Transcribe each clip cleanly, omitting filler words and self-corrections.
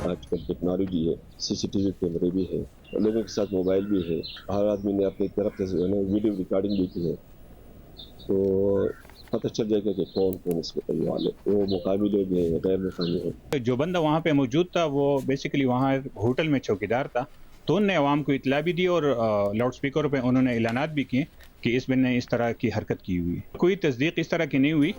आजकल टेक्नोलॉजी है, सीसीटीवी कैमरे भी है, लोगों के साथ मोबाइल भी है, हर आदमी ने अपनी तरफ से जो है ना वीडियो रिकॉर्डिंग भी की है, तो पता चल जाएगा कि कौन कौन इसमें करने वाले, वो मुकामी लोग हैं या गैर मुकामी हैं। जो बंदा वहाँ पे मौजूद था वो बेसिकली वहाँ होटल में चौकीदार था, तो उनने अवाम को इतला भी दी और लाउड स्पीकर पे उन्होंने ऐलानात भी किए कि इस बंदे ने इस तरह की हरकत की हुई है। कोई तस्दीक इस तरह की नहीं हुई।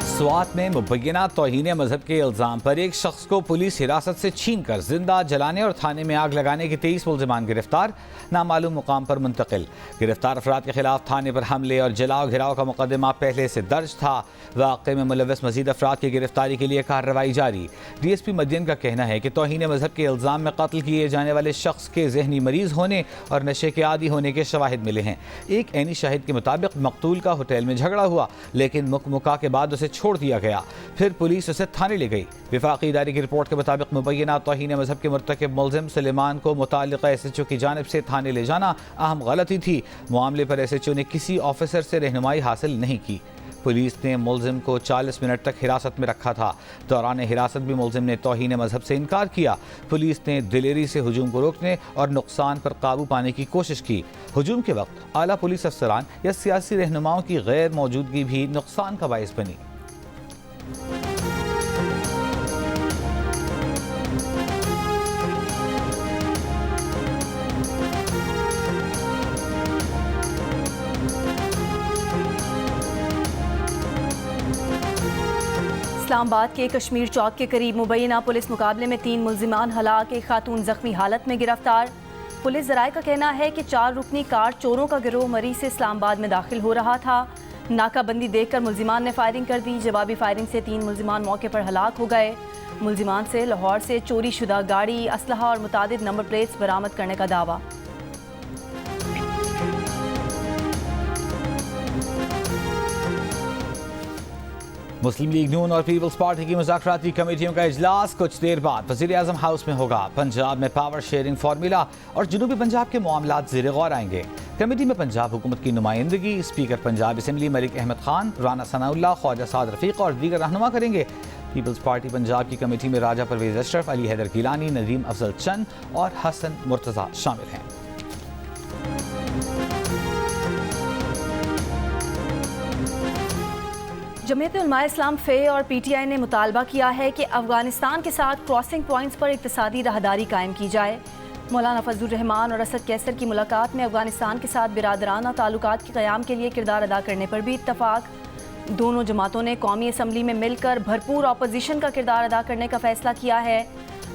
स्वात में मुबैना तौहीन मजहब के इल्ज़ाम पर एक शख्स को पुलिस हिरासत से छीन कर जिंदा जलाने और थाने में आग लगाने के 23 मुल्जिमान गिरफ्तार, नामालूम मुकाम पर मुंतकिल। गिरफ्तार अफराद के खिलाफ थाने पर हमले और जलाओ घिराव का मुकदमा पहले से दर्ज था। वाक़े में मुलव्वस मजीद अफराद की गिरफ्तारी के लिए कार्रवाई जारी। DSP मदियन का कहना है कि तौहीन मजहब के इल्ज़ाम में कत्ल किए जाने वाले शख्स के जहनी मरीज होने और नशे के आदी होने के शवाहिद मिले हैं। एक ऐनी शाहिद के मुताबिक मकतूल का होटल में झगड़ा हुआ, लेकिन मुकमुका के बाद उसे छोड़ दिया गया, फिर पुलिस उसे थाने ले गई। विफाकी इदारे की रिपोर्ट के मुताबिक मुबैना तौहीन मजहब के मुर्तकिब मुल्जिम सुलेमान को मुताल्लिका SHO की जानिब से थाने ले जाना अहम गलती थी। मामले पर SHO ने किसी ऑफिसर से रहनुमाई हासिल नहीं की। पुलिस ने मुल्जिम को 40 मिनट तक हिरासत में रखा था। दौरान हिरासत भी मुल्जिम ने तौहीन मजहब से इनकार किया। पुलिस ने दिलेरी से हुजूम को रोकने और नुकसान पर काबू पाने की कोशिश की। हुजूम के वक्त आला पुलिस अफसरान या सियासी रहनुमाओं की गैर मौजूदगी भी नुकसान का बाइस बनी। इस्लामाबाद के कश्मीर चौक के करीब मुबैना पुलिस मुकाबले में 3 मुल्जिमान हलाक, एक खातून जख्मी हालत में गिरफ्तार। पुलिस ज़राए का कहना है कि 4 रुकनी कार चोरों का गिरोह मरी से इस्लामाबाद में दाखिल हो रहा था। नाकाबंदी देखकर मुल्जिमान ने फायरिंग कर दी। जवाबी फायरिंग से 3 मुल्जिमान मौके पर हलाक हो गए। मुल्जिमान से लाहौर से चोरी शुदा गाड़ी, असलहा और मुतादिद नंबर प्लेट्स बरामद करने का दावा। मुस्लिम लीग नून और पीपल्स पार्टी की मुज़ाकराती कमेटियों का इजलास कुछ देर बाद वज़ीर आज़म हाउस में होगा। पंजाब में पावर शेयरिंग फार्मूला और जनूबी पंजाब के मामलात ज़ेर गौर आएंगे। कमेटी में पंजाब हुकूमत की नुमाइंदगी स्पीकर पंजाब असम्बली मलिक अहमद खान, राना सनाउल्लाह, ख्वाजा साद रफ़ीक और दीगर रहनुमा करेंगे। पीपल्स पार्टी पंजाब की कमेटी में राजा परवेज अशरफ, अली हैदर गिलानी, नदीम अफजल चंद और हसन मुर्तज़ा शामिल हैं। जमीयत उलमा इस्लाम फ़े और PTI ने मुतालबा किया है कि अफगानिस्तान के साथ क्रॉसिंग पॉइंट्स पर इक़्तिसादी राहदारी कायम की जाए। मौलाना फजलुर रहमान और असद कैसर की मुलाकात में अफगानिस्तान के साथ बिरादराना ताल्लुकात के क़याम के लिए किरदार अदा करने पर भी इत्तफाक। दोनों जमातों ने कौमी असम्बली में मिलकर भरपूर अपोजिशन का किरदार अदा करने का फैसला किया है।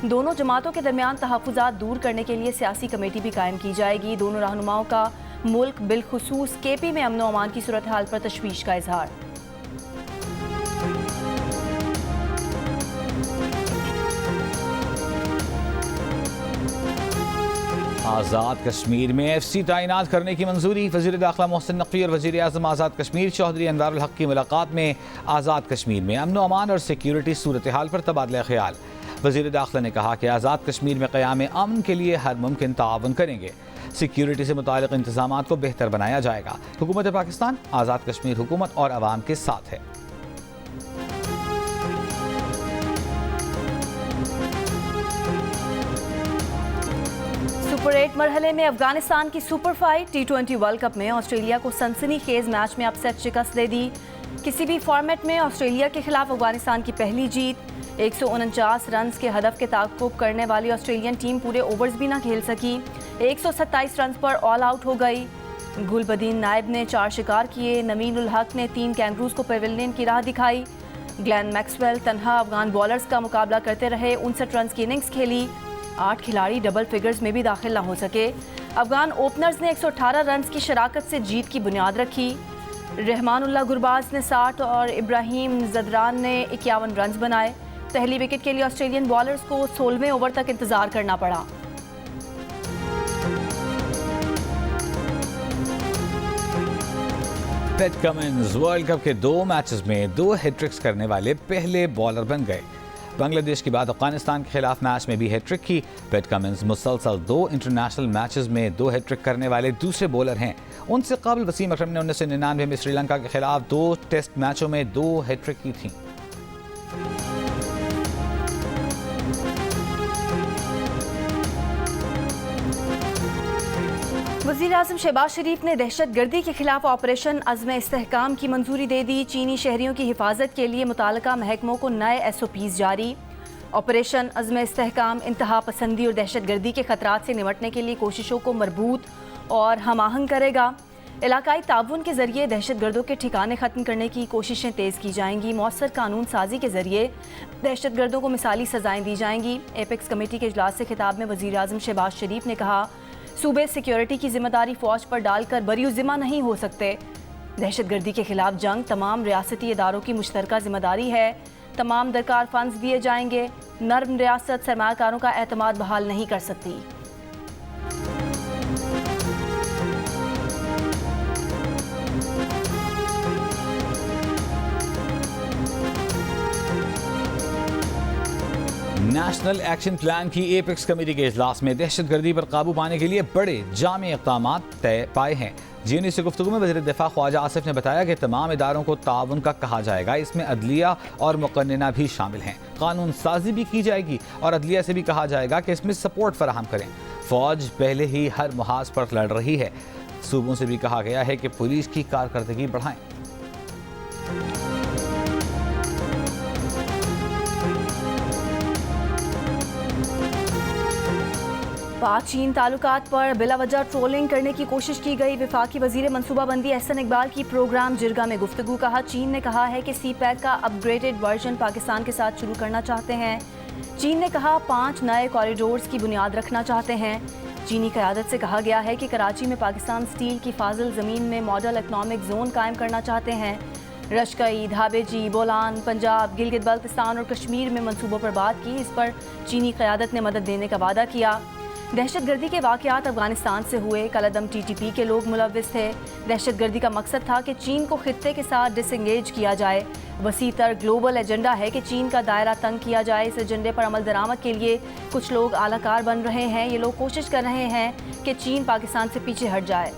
दोनों जमातों के दरमियान तहफ़्फ़ुज़ात दूर करने के लिए सियासी कमेटी भी कायम की जाएगी। दोनों रहनुमाओं का मुल्क बिलखुसूस KP में अमन व अमान की सूरत हाल पर तशवीश का इजहार। आज़ाद कश्मीर में FC तैनात करने की मंजूरी। वज़ीर दाखिला मोहसिन नकवी और वज़ीर आज़म आज़ाद कश्मीर चौधरी अनवारुल हक की मुलाकात में आज़ाद कश्मीर में अमन व अमान और सिक्योरिटी सूरत हाल पर तबादला ख्याल। वज़ीर दाखिला ने कहा कि आज़ाद कश्मीर में क़याम अमन के लिए हर मुमकिन ताअवुन करेंगे। सिक्योरिटी से मुताल्लिक़ इंतज़ामात को बेहतर बनाया जाएगा। हुकूमत पाकिस्तान आज़ाद कश्मीर हुकूमत और अवाम के साथ है। सुपर 8 मरहले में अफगानिस्तान की super fight. T20 world cup में ऑस्ट्रेलिया को सनसनी खेज मैच में अपसेट शिकस्त दे दी। किसी भी फॉर्मेट में ऑस्ट्रेलिया के खिलाफ अफगानिस्तान की पहली जीत। 149 रन के हदफ के ताक़ुब करने वाली ऑस्ट्रेलियन टीम पूरे ओवर्स भी ना खेल सकी। 127 रन पर ऑल आउट हो गई। गुलबदीन नायब ने 4 शिकार किए। नवीन उल हक ने 3 कैंगरूज को पेविलियन की राह दिखाई। ग्लेन मैक्सवेल तन्हा अफगान बॉलर्स का मुकाबला करते रहे। 59 रन की इनिंग्स खेली। 8 खिलाड़ी डबल फिगर्स में भी दाखिल ना हो सके। अफगान ओपनर्स ने 118 रन की शराकत से जीत की बुनियाद रखी। रहमानुल्लाह गुरबाज ने 60 और इब्राहिम जदरान ने 51 रन बनाए। पहली विकेट के लिए ऑस्ट्रेलियन बॉलर्स को 16वें ओवर तक इंतजार करना पड़ा। पैट कमिंस वर्ल्ड कप के 2 मैचेस में 2 हैट्रिक्स करने वाले पहले बॉलर बन गए। बांग्लादेश के बाद अफगानिस्तान के खिलाफ मैच में भी हैट्रिक की। पैट कमिंस मुसलसल 2 इंटरनेशनल मैचेस में 2 हैट्रिक करने वाले दूसरे बॉलर हैं। उनसे कबल वसीम अकरम ने 1999 में श्रीलंका के खिलाफ 2 टेस्ट मैचों में 2 हैट्रिक की थी। वज़ीर-ए-आज़म शहबाज शरीफ ने दहशतगर्दी के खिलाफ ऑपरेशन अज़्म इस्तेहकाम की मंजूरी दे दी। चीनी शहरियों की हिफाजत के लिए मुताल्लिका महकमों को नए SOPs जारी। ऑपरेशन अज़्म इस्तेहकाम इंतहा पसंदी और दहशतगर्दी के खतरात से निपटने के लिए कोशिशों को मरबूत और हम-आहंग करेगा। इलाकाई ताउन के जरिए दहशतगर्दों के ठिकाने ख़त्म करने की कोशिशें तेज़ की जाएंगी। मौसर कानून साजी के जरिए दहशतगर्दों को मिसाली सजाएं दी जाएंगी। एपेक्स कमेटी के इजलास से खिताब में वज़ीर-ए-आज़म शहबाज शरीफ ने कहा, सूबे सिक्योरिटी की जिम्मेदारी फ़ौज पर डालकर बरीउज़िम्मा नहीं हो सकते। दहशतगर्दी के खिलाफ जंग तमाम रियासती इदारों की मुश्तरका जिम्मेदारी है। तमाम दरकार फंड्स दिए जाएंगे। नर्म रियासत सरमाकारों का एतमाद बहाल नहीं कर सकती। नेशनल एक्शन प्लान की एपेक्स कमेटी के इजलास में दहशतगर्दी पर काबू पाने के लिए बड़े जामे इक़दाम तय पाए हैं। GNU से गुफ्तगू में वज़ीर दिफा ख्वाजा आसिफ ने बताया कि तमाम इदारों को ताउन का कहा जाएगा। इसमें अदलिया और मुक़न्निना भी शामिल हैं। कानून साजी भी की जाएगी और अदलिया से भी कहा जाएगा कि इसमें सपोर्ट फराहम करें। फ़ौज पहले ही हर मुहाज पर लड़ रही है। सूबों से भी कहा गया है कि पुलिस की कारकर्दगी बढ़ाएं। पाक चीन ताल्लुकात पर बिलावजह ट्रोलिंग करने की कोशिश की गई। वफाकी वजीर मनसूबाबंदी एहसन इकबाल की प्रोग्राम जिरगा में गुफ्तगू। कहा, चीन ने कहा है कि CPEC का अपग्रेडेड वर्जन पाकिस्तान के साथ शुरू करना चाहते हैं। चीन ने कहा 5 नए कॉरिडोर्स की बुनियाद रखना चाहते हैं। चीनी क़यादत से कहा गया है कि कराची में पाकिस्तान स्टील की फाजिल ज़मीन में मॉडल इकनॉमिक जोन कायम करना चाहते हैं। रशकई, धाबेजी, बोलान, पंजाब, गिलगित बल्तिस्तान और कश्मीर में मनसूबों पर बात की। इस पर चीनी क़यादत ने मदद देने का वादा किया। दहशतगर्दी के वाक़यात अफगानिस्तान से हुए। कलअदम TTP के लोग मुलव्विस थे। दहशतगर्दी का मकसद था कि चीन को खित्ते के साथ डिसंगेज किया जाए। वसीतर ग्लोबल एजेंडा है कि चीन का दायरा तंग किया जाए। इस एजेंडे पर अमल दरामद के लिए कुछ लोग आलाकार बन रहे हैं। ये लोग कोशिश कर रहे हैं कि चीन पाकिस्तान से पीछे हट जाए।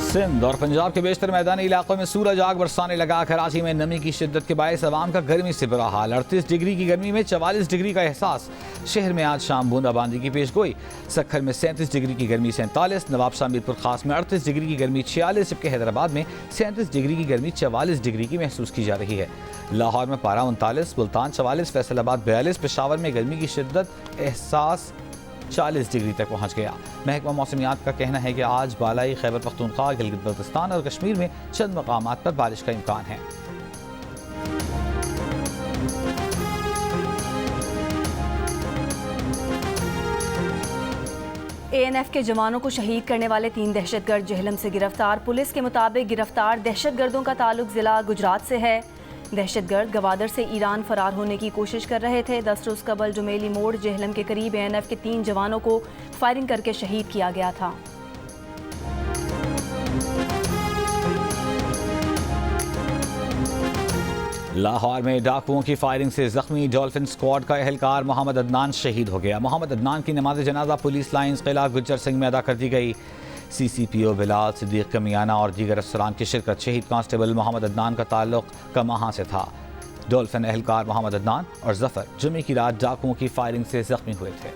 सिंध और पंजाब के बेशतर मैदानी इलाकों में सूरज आग बरसाने लगा। कराची में नमी की शिद्दत के बायस अवाम का गर्मी से बुरा हाल। 38 डिग्री की गर्मी में 44 डिग्री का एहसास। शहर में आज शाम बूंदाबांदी की पेशगोई। सखर में 37 डिग्री की गर्मी 47, नवाबशाह मीरपुर खास में 38 डिग्री की गर्मी 46, जबकि हैदराबाद में 37 डिग्री की गर्मी 44 डिग्री की महसूस की जा रही है। लाहौर में पारा 39, मुल्तान 44, फैसलाबाद 42, पेशावर में गर्मी की शिद्दत एहसास 40 डिग्री तक पहुंच गया। महकमा मौसमियात का कहना है कि आज बालाई खैबर पख्तूनख्वा, गिलगित बल्तिस्तान और कश्मीर में चंद मकामात पर बारिश का इम्कान है। ANF के जवानों को शहीद करने वाले 3 दहशतगर्द जेहलम से गिरफ्तार। पुलिस के मुताबिक गिरफ्तार दहशतगर्दों का ताल्लुक जिला गुजरात से है। दहशतगर्द गवादर से ईरान फरार होने की कोशिश कर रहे थे। 10 रोज़ कबल जुमेली मोड़ जेहलम के करीब ANF के 3 जवानों को फायरिंग करके शहीद किया गया था। लाहौर में डाकुओं की फायरिंग से जख्मी डॉल्फिन स्क्वाड का एहलकार मोहम्मद अदनान शहीद हो गया। मोहम्मद अदनान की नमाज जनाजा पुलिस लाइन्स किला गुज्जर सिंह में अदा कर दी गई। CCPO बिलाल सिद्दीक कमियाना और दीगर अफसरान की शिरकत। शहीद कांस्टेबल मोहम्मद अदनान का ताल्लुक कमाहा से था। डॉल्फिन एहलकार मोहम्मद अदनान और जफर जुमे की रात डाकुओं की फायरिंग से जख्मी हुए थे।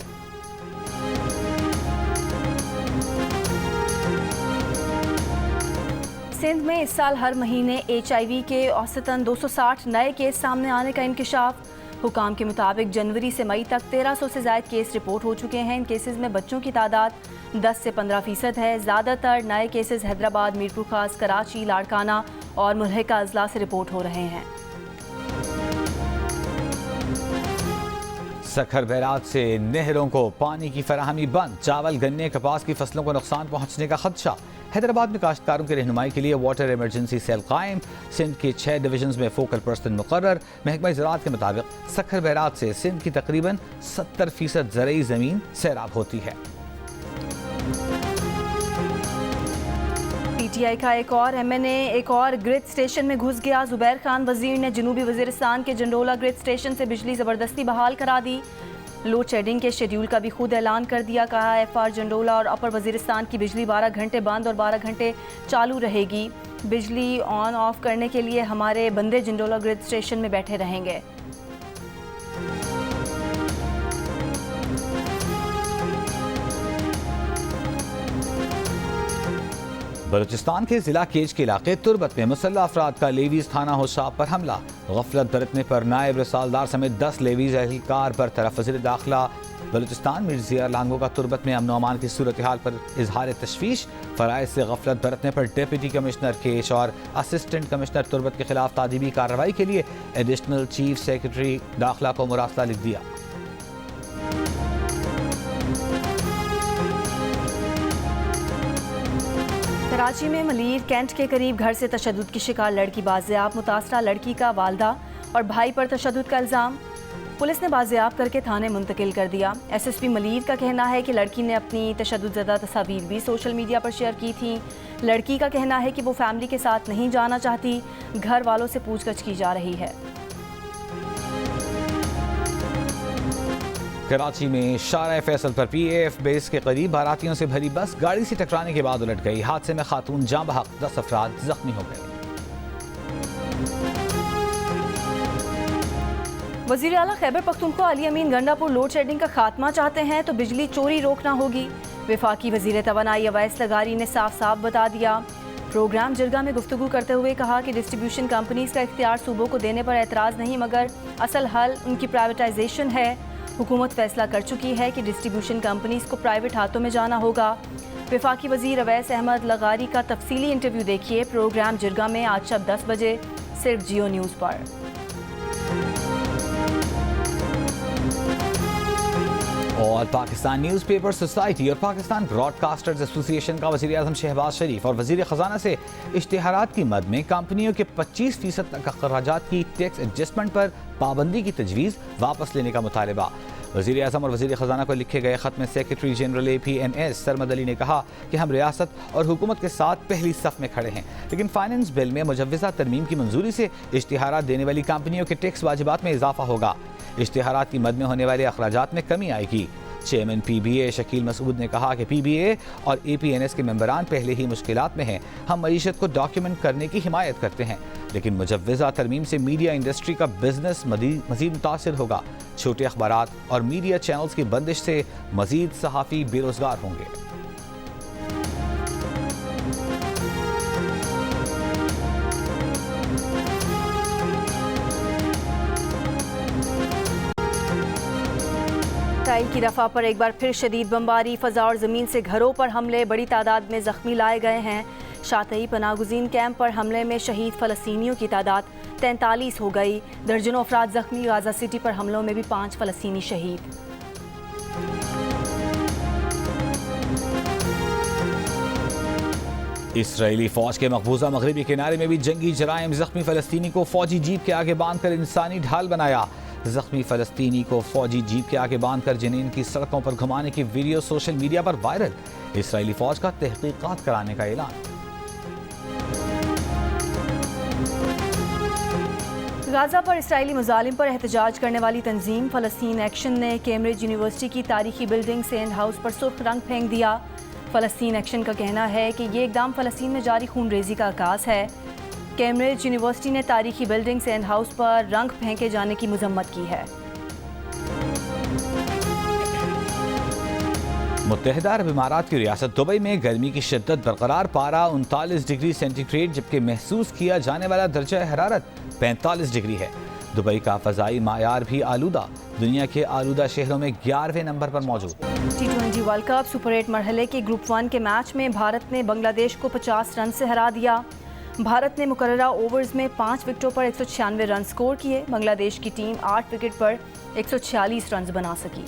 सिंध में इस साल हर महीने HIV के औसतन 260 नए केस सामने आने का इंकशाफ। हुकाम के मुताबिक जनवरी से मई तक 1300 से ज़ायद केस रिपोर्ट हो चुके हैं। इन केसेस में बच्चों की तादाद 10 से 15% है। ज़्यादातर नए केसेस हैदराबाद, मीरपुर खास, कराची, लाड़काना और मुल्हिका अजला से रिपोर्ट हो रहे हैं। सखर बैराज से नहरों को पानी की फराहमी बंद। चावल, गन्ने, कपास की फसलों को नुकसान पहुंचने का खदशा। हैदराबाद में काश्तकारों की रहनुमाई के लिए वाटर इमरजेंसी सेल कायम। सिंध के 6 डिवीजन में फोकल पर्सन मुकर्रर। महकमा ज़राअत के मुताबिक सखर बैराज से सिंध की तकरीबन 70% ज़रई ज़मीन सैराब होती है। PTI का एक और MNA एक और ग्रिड स्टेशन में घुस गया। जुबैर खान वजीर ने जनूबी वजीरिस्तान के जंडोला ग्रिड स्टेशन से बिजली ज़बरदस्ती बहाल करा दी। लोड शेडिंग के शेड्यूल का भी खुद ऐलान कर दिया। कहा FR जंडोला और अपर वजीरिस्तान की बिजली 12 घंटे बंद और 12 घंटे चालू रहेगी। बिजली ऑन ऑफ करने के लिए हमारे बंदे जंडोला ग्रिड स्टेशन में बैठे रहेंगे। बलूचिस्तान के जिला केज के इलाके तुर्बत में मुसल्लह अफराद का लेवीज थाना होशाब पर हमला। गफलत बरतने पर नायब रसालदार समेत 10 लेवीज एहलकार बरतरफ। वज़ीर दाखिला बलूचिस्तान मिर्ज़ा लांगो का तुर्बत में अमन अमान की सूरत हाल पर इजहार तशवीश। फ़राइज़ से गफलत बरतने पर डिप्टी कमिश्नर केश और असिस्टेंट कमिश्नर तुर्बत के खिलाफ तादीबी कार्रवाई के लिए एडिशनल चीफ सेक्रेटरी दाखिला को मुरासला लिख दिया। कराची में मलीर कैंट के करीब घर से तशद्दुद की शिकार लड़की बाजियाब। मुतासरा लड़की का वालदा और भाई पर तशद्दुद का इल्ज़ाम। पुलिस ने बाजियाब करके थाने मुंतकिल कर दिया। SSP मलीर का कहना है कि लड़की ने अपनी तशद्दुदज़दा तस्वीर भी सोशल मीडिया पर शेयर की थी। लड़की का कहना है कि वो फैमिली के साथ नहीं जाना चाहती। घर वालों से पूछताछ की जा रही है। कराची में शारा फैसल पर PAF बेस के करीब बारातियों से भरी बस गाड़ी से टकराने के बाद उलट गई। हादसे में खातून जाँ बहक, 10 अफराद जख्मी हो गए। वज़ीर आला खैबर पख्तूनख्वा अली अमीन गंडापुर लोड शेडिंग का खात्मा चाहते हैं तो बिजली चोरी रोकना होगी। वफाकी वज़ीर तवानाई अवैस लगारी ने साफ साफ बता दिया। प्रोग्राम जिरगा में गुफ्तगू करते हुए कहा कि डिस्ट्रीब्यूशन कंपनीज का इख्तियार सूबों को देने पर एतराज़ नहीं, मगर असल हल उनकी प्राइवेटाइजेशन है। हुकूमत फैसला कर चुकी है कि डिस्ट्रीब्यूशन कंपनीज को प्राइवेट हाथों में जाना होगा। वफाकी वज़ीर अवैस अहमद लगारी का तफसीली इंटरव्यू देखिए प्रोग्राम जिरगा में आज शब 10 बजे सिर्फ जियो न्यूज़ पर। और पाकिस्तान न्यूज़पेपर सोसाइटी और पाकिस्तान ब्रॉडकास्टर्स एसोसिएशन का वज़ीर आज़म शहबाज शरीफ और वज़ीर ख़जाना से इश्तिहारात की मद में कंपनियों के 25% तक अखराजात की टैक्स एडजस्टमेंट पर पाबंदी की तजवीज़ वापस लेने का मुतालबा। वज़ीर आज़म और वज़ीर ख़जाना को लिखे गए ख़त में secretary general APNS Sarmad Ali ने कहा कि हम रियासत और हुकूमत के साथ पहली सफ़ में खड़े हैं, लेकिन फाइनेंस बिल में मुजव्वज़ा तरमीम की मंजूरी से इश्तिहारात देने वाली कंपनियों के टैक्स वाजिबात में इजाफा होगा। इश्तिहारात की मद में होने वाले अखराजात में कमी आएगी। चेयरमैन PBA शकील मसूद ने कहा कि PBA और APNS के मेंबरान पहले ही मुश्किलात में हैं। हम मईशत को डॉक्यूमेंट करने की हिमायत करते हैं, लेकिन मुजव्वज़ा तरमीम से मीडिया इंडस्ट्री का बिजनेस मज़ीद मुतासिर होगा। छोटे अखबारात और मीडिया चैनल्स की बंदिश से मज़ीद सहाफ़ी बेरोज़गार होंगे। इसराइल की रफ़ा पर एक बार फिर शदीद बमबारी, फ़ज़ा और ज़मीन से घरों पर हमले, बड़ी तादाद में ज़ख्मी लाए गए हैं। शातई पनागुज़ीन कैंप पर हमले में शहीद फ़लस्तीनियों की तादाद 43 हो गई। दर्जनों अफराद ज़ख्मी। गाज़ा सिटी पर हमलों में भी 5 फ़लस्तीनी शहीद। इसराइली फ़ौज के मकबूजा मगरबी किनारे में भी जंगी जराइम। ज़ख्मी फ़लस्तीनी को फ़ौजी जीप के आगे बांध कर इंसानी ढाल बनाया। ज़ख्मी फ़लस्तीनी को फ़ौजी जीप के आगे बांधकर जनीन की सड़कों पर घुमाने की वीडियो सोशल मीडिया पर वायरल। इसराइली फ़ौज का तहकीकात कराने का ऐलान। गाज़ा पर इसराइली मुजालिम पर एहतजाज करने वाली तंजीम फ़लस्तीन एक्शन ने कैम्ब्रिज यूनिवर्सिटी की तारीखी बिल्डिंग सेंड हाउस पर सुर्ख रंग फेंक दिया। फ़लस्तीन एक्शन का कहना है कि ये इक़दाम फ़लस्तीन में जारी खून रेजी का आगाज़ है। कैम्ब्रिज यूनिवर्सिटी ने तारीखी बिल्डिंग सेंड हाउस पर रंग फेंके जाने की मजम्मत की है। मुत्तहिदा अरब इमारात की रियासत दुबई में गर्मी की शिद्दत बरकरार। पारा 39 डिग्री सेंटीग्रेड, जबकि महसूस किया जाने वाला दर्जा हरारत 45 डिग्री है। दुबई का फ़ज़ाई मायार भी आलूदा, दुनिया के आलूदा शहरों में 11वें नंबर पर मौजूद। T20 वर्ल्ड कप सुपर 8 मरहले के ग्रुप 1 के मैच में भारत ने बांग्लादेश को 50 रन से हरा दिया। भारत ने मुकर्ररा ओवर्स में 5 विकेटों पर 196 रन स्कोर किए। बांग्लादेश की टीम 8 विकेट पर 146 रन बना सकी।